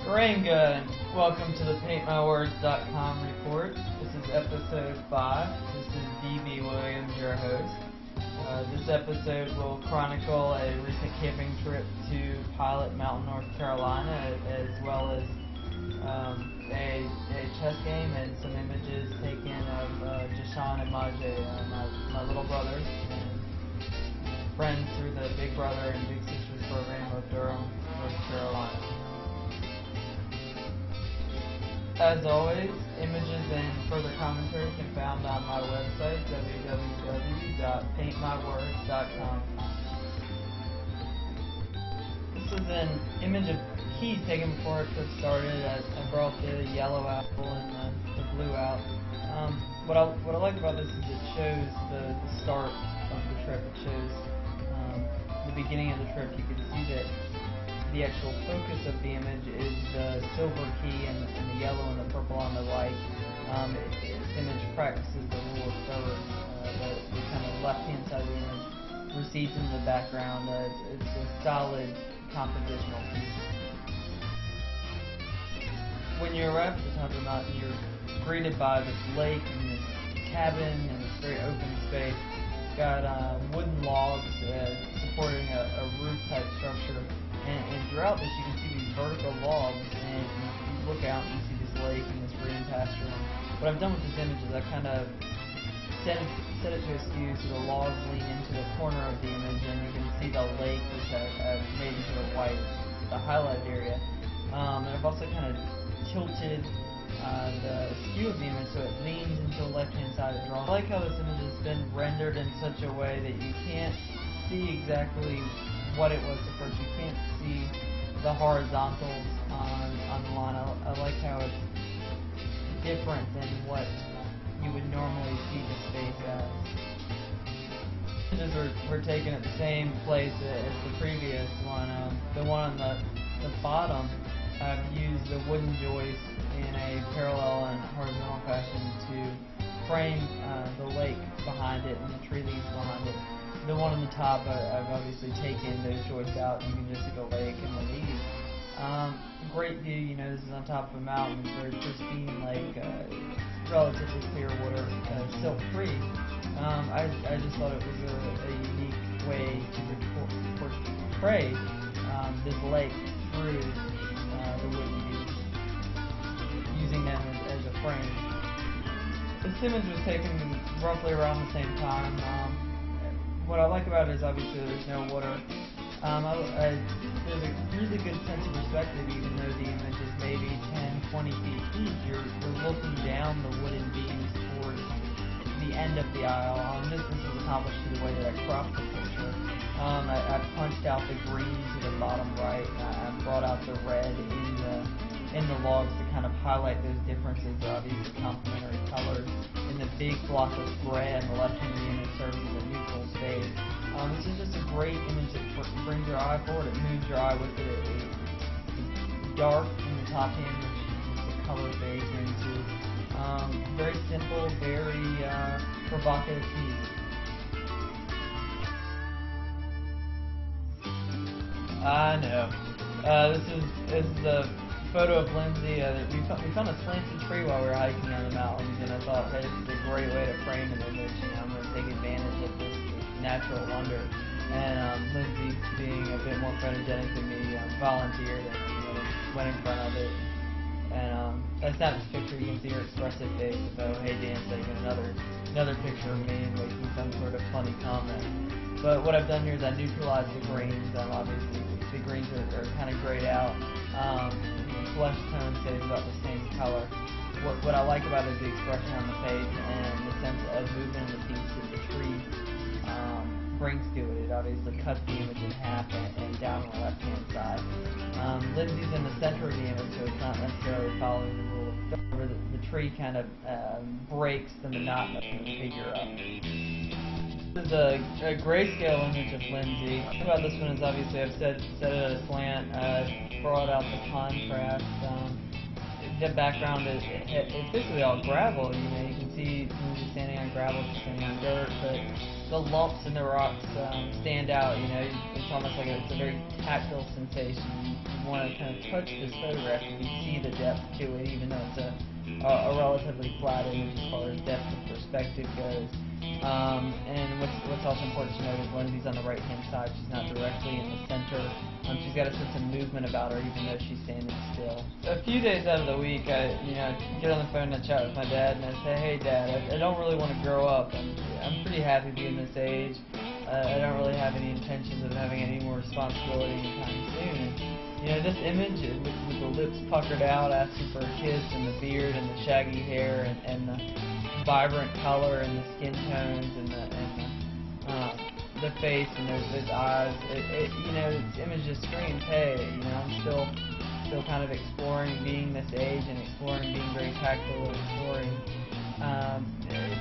Ranga, and welcome to the PaintMyWords.com report. This is episode 5. This is D.B. Williams, your host. This episode will chronicle a recent camping trip to Pilot Mountain, North Carolina, as well as a chess game and some images taken of Jashawn and Majay, my little brothers and friends through the Big Brother and Big Sisters program of Durham, North Carolina. As always, images and further commentary can be found on my website, www.paintmywords.com. This is an image of Keys taken before our trip started. I brought the yellow out and the blue out. What I like about this is it shows the start of the trip. It shows the beginning of the trip. You can see that the actual focus of the image is the silver key and the yellow and the purple on the right. This image practices the rule of thirds. The kind of left-hand side of the image recedes into the background. It's a solid compositional piece. When you arrive at the top of the mountain, you're greeted by this lake and this cabin and this very open space. It's got wooden logs supporting a roof-type structure. And throughout this, you can see these vertical logs, and you look out and you see this lake and this green pasture. And what I've done with this image is I kind of set it to a skew so the logs lean into the corner of the image, and you can see the lake, which I've made into the white, the highlight area. And I've also kind of tilted the skew of the image so it leans into the left-hand side of the drawing. I like how this image has been rendered in such a way that you can't see exactly what it was at first. You can't see the horizontals on the line. I like how it's different than what you would normally see the space as. Images were taken at the same place as the previous one. The one on the bottom, I've used the wooden joist in a parallel and horizontal fashion to frame the lake behind it and the tree leaves behind it. The one on the top, I've obviously taken those joists out. You can just see the lake and the leaves. Great view, you know, this is on top of a mountain. It's very pristine lake, relatively clear water, silt-free. I just thought it was a unique way to portray this lake through the wooden views, using them as a frame. This image was taken roughly around the same time. What I like about it is obviously there's no water. There's a really good sense of perspective, even though the image is maybe 10, 20 feet deep. You're looking down the wooden beams towards the end of the aisle. This was accomplished through the way that I cropped the picture. I punched out the green to the bottom right. I brought out the red in the logs to kind of highlight those differences. They're obviously complementary colors. And the big block of gray on the left hand of the image serves as a neutral space. This is just a great image that brings your eye forward. It moves your eye with it. It's dark in the top hand, which the color fades into. Very simple, very provocative piece. I know. This is the photo of Lindsay. We found a slanted tree while we were hiking on the mountains, and I thought, hey, this is a great way to frame an image. You know, I'm going to take advantage of this natural wonder. And Lindsay, being a bit more photogenic than me, volunteered and went in front of it. And I snapped this picture. You can see her expressive face of, oh, hey, Dan's taking another picture of me and making some sort of funny comment. But what I've done here is I neutralized the greens. Obviously, the greens are kind of grayed out. Flesh tone stays about the same color. What I like about it is the expression on the face and the sense of movement in the piece that the tree brings to it. It obviously cuts the image in half and down on the left-hand side. Lindsay's in the center of the image, so it's not necessarily following the rule of thirds. The tree kind of breaks the monotony of the figure up. This is a grayscale image of Lindsay. The thing about this one is obviously I've set it at a slant. I've brought out the contrast. the background is it's basically all gravel. You know, you can see Lindsay standing on gravel, she's standing on dirt, but the lumps in the rocks stand out. You know, it's almost like it's a very tactile sensation. You want to kind of touch this photograph, and you see the depth to it, even though it's a relatively flat image as far as depth of perspective goes. And what's also important to note is Lindsay's on the right-hand side. She's not directly in the center. She's got a sense of movement about her, even though she's standing still. A few days out of the week, I get on the phone and I chat with my dad, and I say, "Hey, Dad, I don't really want to grow up. I'm pretty happy being this age. I don't really have any intentions of having any more responsibility anytime soon." And this image with the lips puckered out, asking for a kiss, and the beard, and the shaggy hair, and the vibrant color, and the skin tones, and the face, and those eyes. This image just screams, "Hey, I'm still kind of exploring being this age, and exploring being very tactile, and exploring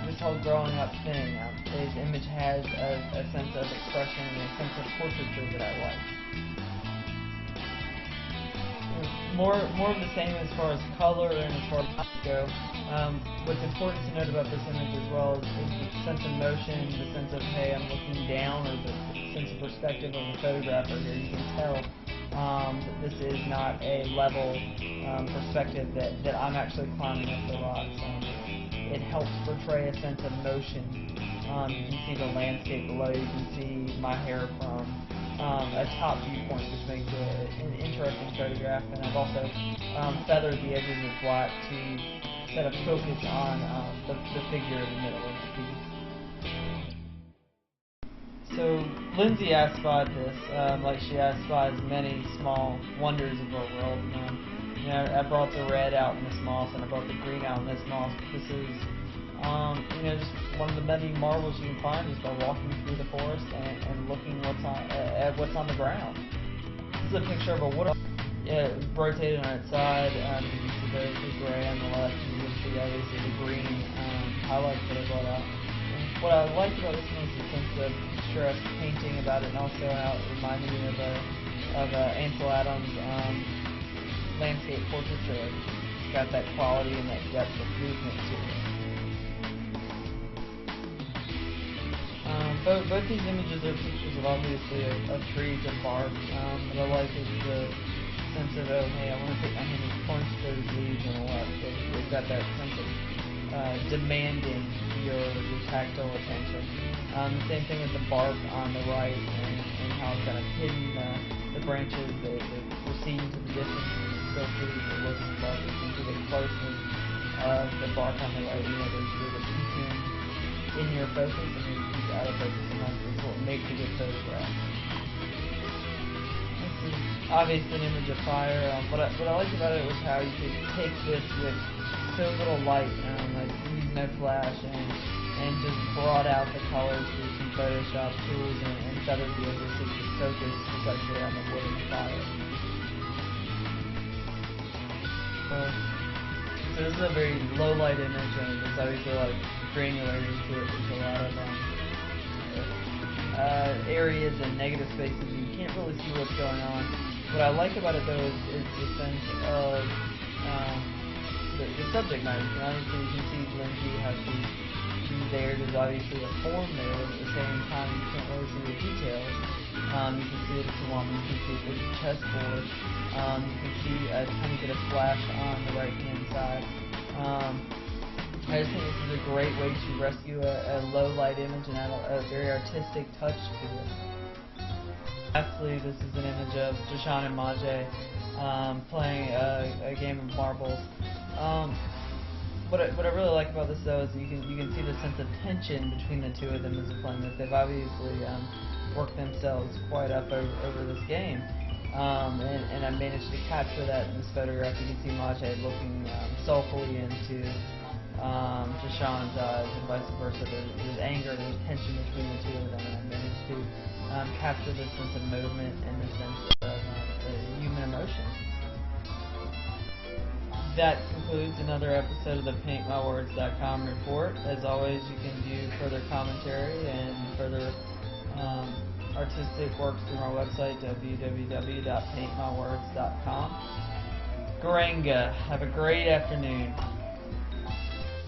this whole growing up thing." This image has a sense of expression and a sense of portraiture that I like. More of the same as far as color and as far as go. What's important to note about this image as well is the sense of motion, the sense of, hey, I'm looking down, or the sense of perspective of the photographer here. You can tell that this is not a level perspective that I'm actually climbing up the rocks. It helps portray a sense of motion. You can see the landscape below. You can see my hair from a top viewpoint, which makes it an interesting photograph. And I've also feathered the edges with black to set a focus on the figure in the middle of the piece. So Lindsay aspired this, like she aspires many small wonders of our world. I brought the red out in this moss, and I brought the green out in this moss. This is just one of the many marvels you can find just by walking through the forest and looking at what's on the ground. This is a picture of a wood rotated on its side. You can see the gray on the left, and you can see obviously the green highlights that I brought out. And what I liked about this one is the sense of picturesque painting about it, and also how it reminded me of Ansel Adams' landscape portraiture. It's got that quality and that depth of movement to it. Both these images are pictures of obviously of trees and bark. What I like is the sense of, oh, hey, I want to take my hand and punch those leaves on the left. They've got that sense of demanding your tactile attention. The same thing with the bark on the right, and how it's kind of hidden the branches. They recede into the distance, and you still see the look of the bark. You can see the closeness of the bark on the right. There's a piece in your focus, and there's a piece out of focus, and that's what makes a good photograph. This is obviously an image of fire. What I liked about it was how you could take this with so little light, like use no flash, and just brought out the colors through some Photoshop tools and feathered the edges so you could focus precisely on the wood and the fire. So this is a very low light image, and there's obviously a lot of granularity to it. There's a lot of areas and negative spaces, and you can't really see what's going on. What I like about it though is the sense of the subject matter. Obviously you can see Lindsay, how she's there. There's obviously a form there, but at the same time you can't really see the details. You can see it's a woman, you can see it's a chessboard, you can see a tiny bit of flash on the right hand side. I just think this is a great way to rescue a low light image and add a very artistic touch to it. Lastly, this is an image of Jashan and Majay playing a game of marbles. What I really like about this though is you can see the sense of tension between the two of them as they're playing this. They've obviously worked themselves quite up over this game, and I managed to capture that in this photograph. You can see Majay looking soulfully into Jashan's eyes, and vice versa. There's anger, there's tension between the two of them, and I managed to capture this sense of movement and this sense of human emotion. That concludes another episode of the PaintMyWords.com report. As always, you can view further commentary and further artistic works through our website, www.paintmywords.com. Garanga. Have a great afternoon.